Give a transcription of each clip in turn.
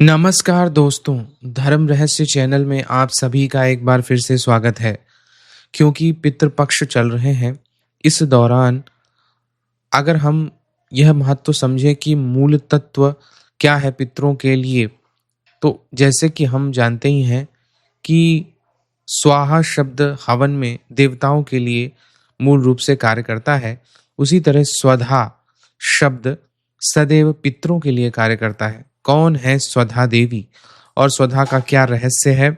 नमस्कार दोस्तों, धर्म रहस्य चैनल में आप सभी का एक बार फिर से स्वागत है। क्योंकि पितृपक्ष चल रहे हैं, इस दौरान अगर हम यह महत्व समझें कि मूल तत्व क्या है पितरों के लिए, तो जैसे कि हम जानते ही हैं कि स्वाहा शब्द हवन में देवताओं के लिए मूल रूप से कार्य करता है, उसी तरह स्वधा शब्द सदैव पितरों के लिए कार्य करता है। कौन है स्वधा देवी और स्वधा का क्या रहस्य है,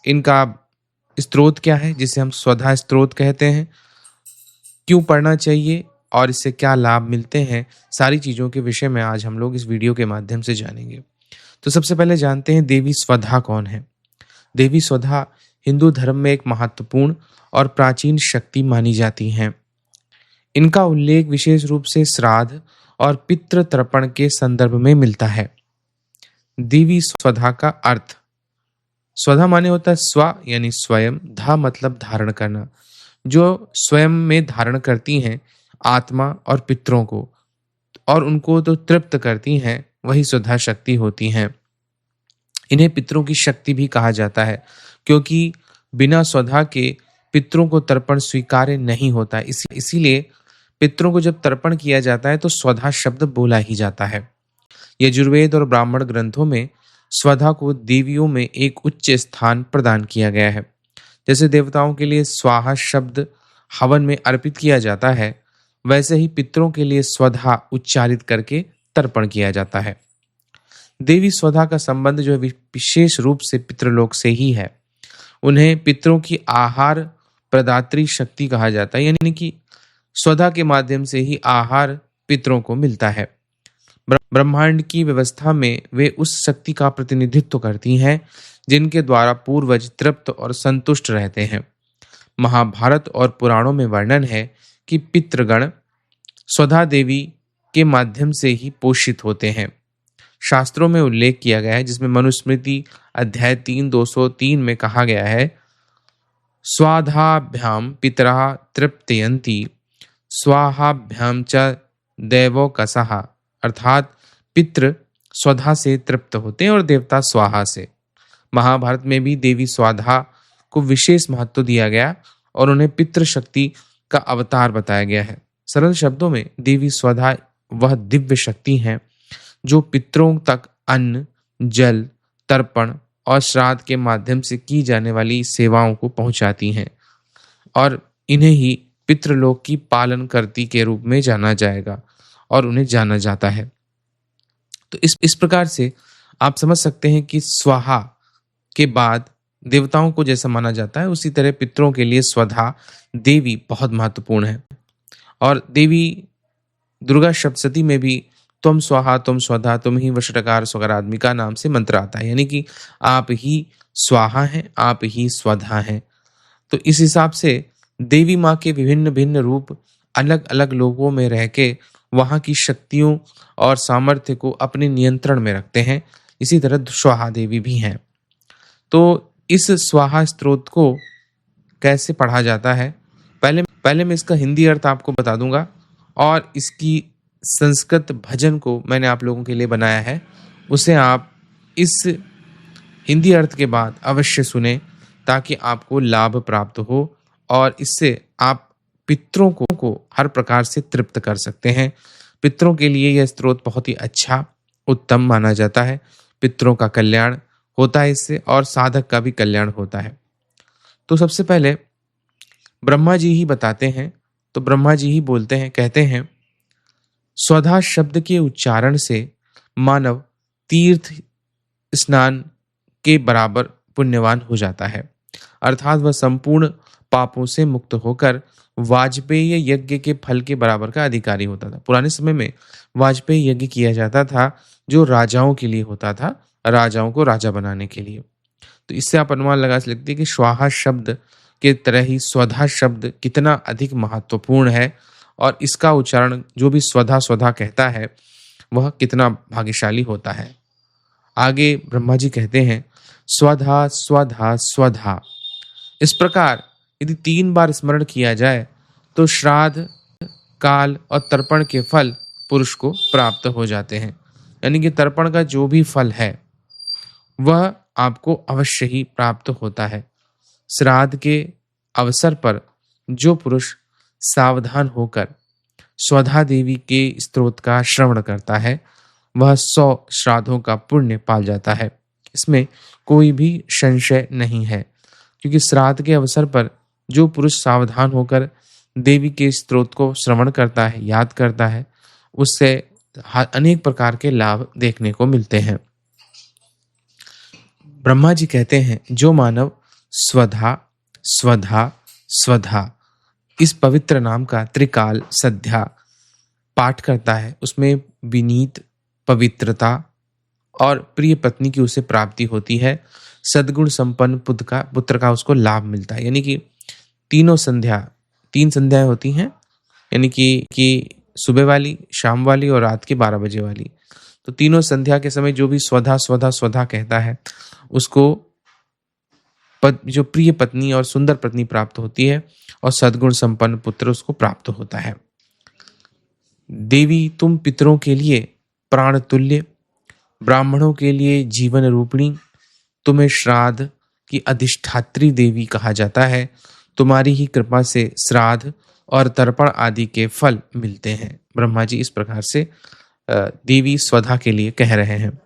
इनका स्रोत क्या है जिसे हम स्वधा स्रोत कहते हैं, क्यों पढ़ना चाहिए और इससे क्या लाभ मिलते हैं, सारी चीज़ों के विषय में आज हम लोग इस वीडियो के माध्यम से जानेंगे। तो सबसे पहले जानते हैं देवी स्वधा कौन है। देवी स्वधा हिंदू धर्म में एक महत्वपूर्ण और प्राचीन शक्ति मानी जाती हैं। इनका उल्लेख विशेष रूप से श्राद्ध और पितृ तर्पण के संदर्भ में मिलता है। देवी स्वधा का अर्थ, स्वधा माने होता है स्व यानी स्वयं, धा मतलब धारण करना, जो स्वयं में धारण करती हैं आत्मा और पितरों को और उनको तो तृप्त करती हैं, वही स्वधा शक्ति होती हैं। इन्हें पितरों की शक्ति भी कहा जाता है क्योंकि बिना स्वधा के पितरों को तर्पण स्वीकार्य नहीं होता। इसीलिए पितरों को जब तर्पण किया जाता है तो स्वधा शब्द बोला ही जाता है। यजुर्वेद और ब्राह्मण ग्रंथों में स्वधा को देवियों में एक उच्च स्थान प्रदान किया गया है। जैसे देवताओं के लिए स्वाहा शब्द हवन में अर्पित किया जाता है, वैसे ही पितरों के लिए स्वधा उच्चारित करके तर्पण किया जाता है। देवी स्वधा का संबंध जो है विशेष रूप से पितृलोक से ही है। उन्हें पितरों की आहार प्रदात्री शक्ति कहा जाता है, यानी कि स्वधा के माध्यम से ही आहार पितरों को मिलता है। ब्रह्मांड की व्यवस्था में वे उस शक्ति का प्रतिनिधित्व करती हैं जिनके द्वारा पूर्वज तृप्त और संतुष्ट रहते हैं। महाभारत और पुराणों में वर्णन है कि पितृगण स्वधा देवी के माध्यम से ही पोषित होते हैं। शास्त्रों में उल्लेख किया गया है, जिसमें मनुस्मृति अध्याय 3:203 में कहा गया है, स्वाधाभ्याम पितरा तृप्तयन्ति स्वाहाभ्याम च देवो कसहा, अर्थात पितृ स्वधा से तृप्त होते हैं और देवता स्वाहा से। महाभारत में भी देवी स्वाधा को विशेष महत्व दिया गया और उन्हें पितृ शक्ति का अवतार बताया गया है। सरल शब्दों में देवी स्वधा वह दिव्य शक्ति है जो पितरों तक अन्न, जल, तर्पण और श्राद्ध के माध्यम से की जाने वाली सेवाओं को पहुंचाती हैं और इन्हें ही पितृलोक की पालन करती के रूप में जाना जाएगा और उन्हें जाना जाता है। तो इस प्रकार से आप समझ सकते हैं कि स्वाहा के बाद देवताओं को जैसा माना जाता है, उसी तरह पितरों के लिए स्वधा देवी बहुत महत्वपूर्ण है। और देवी दुर्गा सप्तशती में भी तुम स्वाहा तुम स्वधा तुम ही वषटकार स्वरात्मिका नाम से मंत्र आता है, यानी कि आप ही स्वाहा हैं, आप ही स्वधा हैं। तो इस हिसाब से देवी माँ के विभिन्न भिन्न रूप अलग अलग लोगों में रह के वहाँ की शक्तियों और सामर्थ्य को अपने नियंत्रण में रखते हैं। इसी तरह स्वाहा देवी भी हैं। तो इस स्वाहा स्त्रोत को कैसे पढ़ा जाता है, पहले मैं इसका हिंदी अर्थ आपको बता दूंगा और इसकी संस्कृत भजन को मैंने आप लोगों के लिए बनाया है, उसे आप इस हिंदी अर्थ के बाद अवश्य सुने ताकि आपको लाभ प्राप्त हो और इससे आप पितरों को हर प्रकार से तृप्त कर सकते हैं। पितरों के लिए यह स्रोत बहुत ही अच्छा उत्तम माना जाता है। पितरों का कल्याण होता है इससे और साधक का भी कल्याण होता है। तो सबसे पहले ब्रह्मा जी ही बताते हैं, तो ब्रह्मा जी ही बोलते हैं, कहते हैं, स्वधा शब्द के उच्चारण से मानव तीर्थ स्नान के बराबर पुण्यवान हो जाता है, अर्थात वह संपूर्ण पापों से मुक्त होकर वाजपेयी यज्ञ के फल के बराबर का अधिकारी होता था। पुराने समय में वाजपेयी यज्ञ किया जाता था जो राजाओं के लिए होता था, राजाओं को राजा बनाने के लिए। तो इससे आप अनुमान लगा सकते हैं कि स्वाहा शब्द के तरह ही स्वधा शब्द कितना अधिक महत्वपूर्ण है और इसका उच्चारण जो भी स्वधा स्वधा कहता है वह कितना भाग्यशाली होता है। आगे ब्रह्मा जी कहते हैं, स्वधा स्वधा स्वधा। इस प्रकार यदि 3 बार स्मरण किया जाए तो श्राद्ध, काल और तर्पण के फल पुरुष को प्राप्त हो जाते हैं। यानी कि तर्पण का जो भी फल है वह आपको अवश्य ही प्राप्त होता है। श्राद्ध के अवसर पर जो पुरुष सावधान होकर स्वधा देवी के स्तोत्र का श्रवण करता है वह 100 श्राद्धों का पुण्य पाल जाता है। इसमें कोई भी संशय नहीं है, क्योंकि श्राद्ध के अवसर पर जो पुरुष सावधान होकर देवी के स्तोत्र को श्रवण करता है, याद करता है, उससे अनेक प्रकार के लाभ देखने को मिलते हैं। ब्रह्मा जी कहते हैं, जो मानव स्वधा स्वधा स्वधा इस पवित्र नाम का त्रिकाल सध्या पाठ करता है, उसमें विनीत, पवित्रता और प्रिय पत्नी की उसे प्राप्ति होती है। सद्गुण संपन्न पुत्र का उसको लाभ मिलता है। यानी कि तीन संध्याएं होती हैं, यानी कि सुबह वाली, शाम वाली और रात के 12 बजे वाली। तो तीनों संध्या के समय जो भी स्वधा स्वधा स्वधा कहता है उसको जो प्रिय पत्नी और सुंदर पत्नी प्राप्त होती है और सद्गुण संपन्न पुत्र उसको प्राप्त होता है। देवी तुम पितरों के लिए प्राण तुल्य, ब्राह्मणों के लिए जीवन रूपिणी, तुम्हें श्राद्ध की अधिष्ठात्री देवी कहा जाता है। तुम्हारी ही कृपा से श्राद्ध और तर्पण आदि के फल मिलते हैं। ब्रह्मा जी इस प्रकार से देवी स्वधा के लिए कह रहे हैं।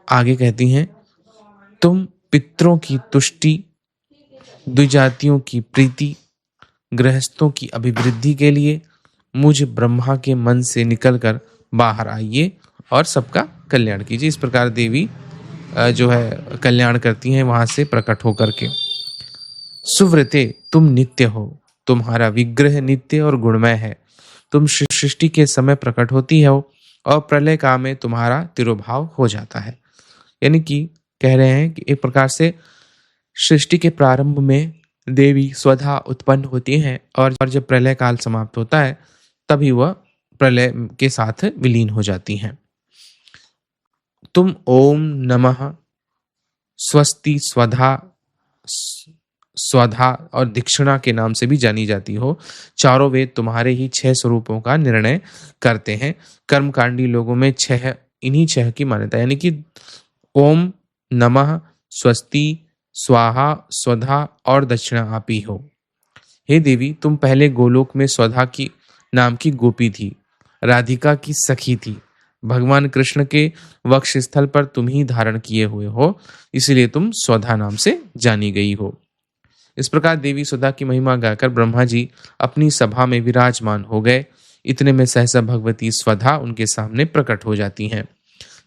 आगे कहती हैं, तुम पितरों की तुष्टि, द्विजातियों की प्रीति, गृहस्थों की अभिवृद्धि के लिए मुझ ब्रह्मा के मन से निकलकर बाहर आइए और सबका कल्याण कीजिए। इस प्रकार देवी जो है कल्याण करती हैं वहां से प्रकट होकर के। सुव्रते तुम नित्य हो, तुम्हारा विग्रह नित्य और गुणमय है। तुम सृष्टि के समय प्रकट होती हो और प्रलय काल में तुम्हारा तिरोभाव हो जाता है। यानी कि कह रहे हैं कि एक प्रकार से सृष्टि के प्रारंभ में देवी स्वधा उत्पन्न होती हैं और जब प्रलय काल समाप्त होता है तभी वह प्रलय के साथ विलीन हो जाती हैं। तुम ओम नमः, स्वस्ति, स्वधा और दक्षिणा के नाम से भी जानी जाती हो। चारों वेद तुम्हारे ही 6 स्वरूपों का निर्णय करते हैं। कर्मकांडी लोगों में इन्हीं 6 की मान्यता, यानी कि ओम नमः, स्वस्ति, स्वाहा, स्वधा और दक्षिणा आप ही हो। हे देवी, तुम पहले गोलोक में स्वधा की नाम की गोपी थी, राधिका की सखी थी। भगवान कृष्ण के वक्ष स्थल पर तुम ही धारण किए हुए हो, इसलिए तुम स्वधा नाम से जानी गई हो। इस प्रकार देवी स्वधा की महिमा गाकर ब्रह्मा जी अपनी सभा में विराजमान हो गए। इतने में सहसा भगवती स्वधा उनके सामने प्रकट हो जाती हैं।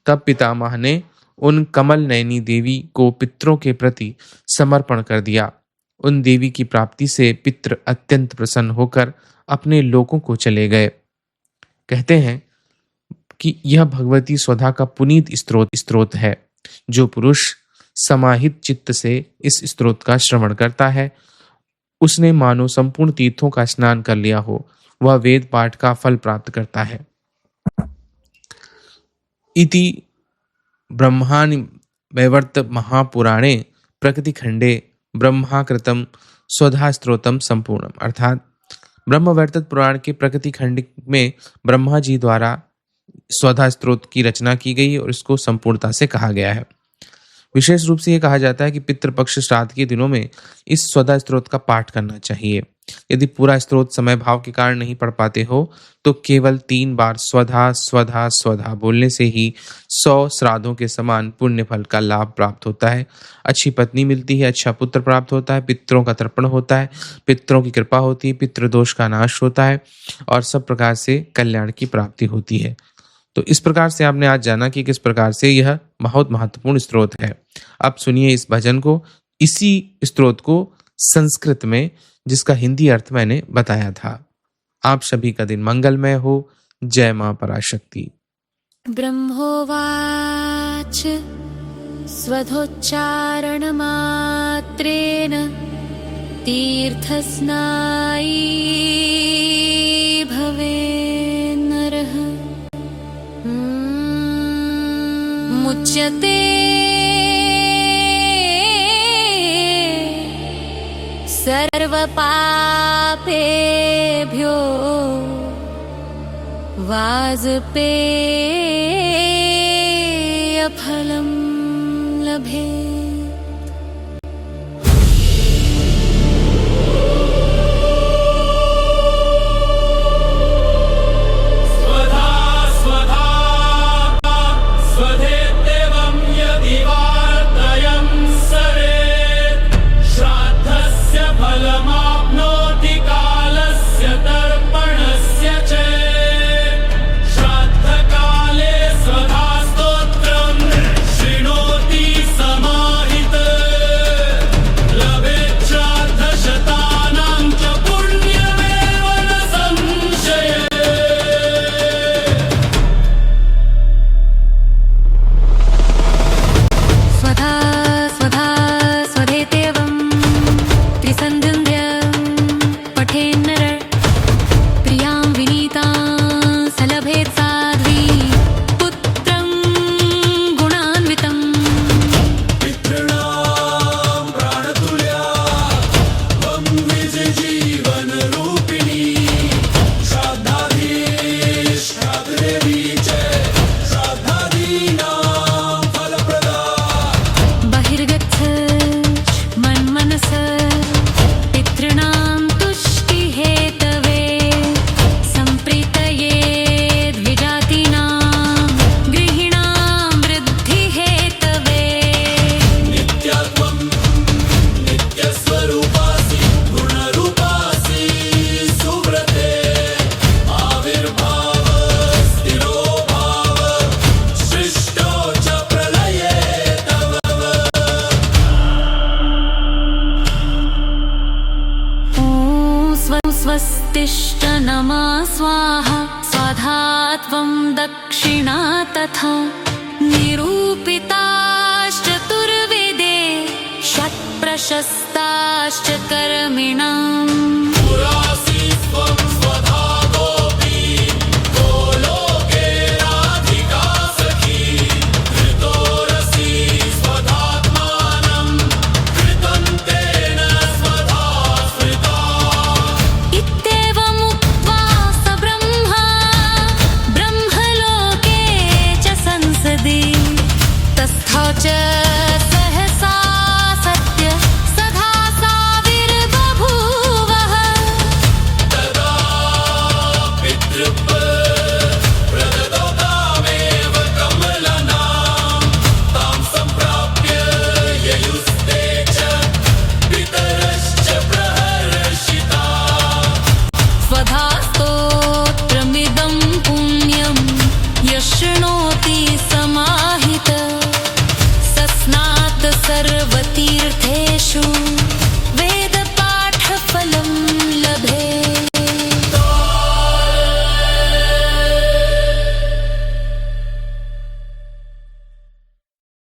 तब पितामह ने उन कमल नयनी देवी को पितरों के प्रति समर्पण कर दिया। उन देवी की प्राप्ति से पितर अत्यंत प्रसन्न होकर अपने लोकों को चले गए। कहते हैं कि यह भगवती स्वधा का पुनीत स्त्रोत है। जो पुरुष समाहित चित्त से इस स्त्रोत का श्रवण करता है उसने मानो संपूर्ण तीर्थों का स्नान कर लिया हो। वह वेद पाठ का फल प्राप्त करता है। इति ब्रह्माणि वैवर्त महापुराणे प्रकृति खंडे ब्रह्माकृतम स्वधा स्त्रोतम संपूर्णम। अर्थात ब्रह्मवर्तत पुराण के प्रकृति खंड में ब्रह्मा जी द्वारा स्वधा स्त्रोत की रचना की गई और इसको संपूर्णता से कहा गया है। विशेष रूप से यह कहा जाता है कि पितृपक्ष श्राद्ध के दिनों में इस स्वधा स्त्रोत का पाठ करना चाहिए। यदि पूरा स्त्रोत समय भाव के कारण नहीं पढ़ पाते हो तो केवल 3 बार स्वधा स्वधा स्वधा बोलने से ही 100 श्राद्धों के समान पुण्य फल का लाभ प्राप्त होता है। अच्छी पत्नी मिलती है, अच्छा पुत्र प्राप्त होता है, पितरों का तर्पण होता है, पितरों की कृपा होती है, पितृदोष का नाश होता है और सब प्रकार से कल्याण की प्राप्ति होती है। तो इस प्रकार से आपने आज जाना कि किस प्रकार से यह बहुत महत्वपूर्ण स्त्रोत है। अब सुनिए इस भजन को, इसी स्त्रोत को संस्कृत में, जिसका हिंदी अर्थ मैंने बताया था। आप सभी का दिन मंगलमय हो। जय मां पराशक्ति। ब्रह्मोवाच स्वधोच्चारण मात्रेण तीर्थस्नायी भवेन्नरः मुच्यते सर्वपापेभ्यो वाजपेयफलं लभते। लभे। स्वस्तिश्च नमा स्वाहा स्वधा त्वं दक्षिणा तथा निरूपिताश्चतुर्वेदे षट्प्रशस्ताश्च कर्मिणाम्। सहसा सत्य सदा साविर्बभूवः। तदा पितृप्रदत्तामेव कमलनां तां सम्प्राप्य ययुस्ते च पितरश्च प्रहर्षिता। स्वधा स्तोत्रमिदं पुण्यं यशृणोति समाहित सर्वतीर्थेषु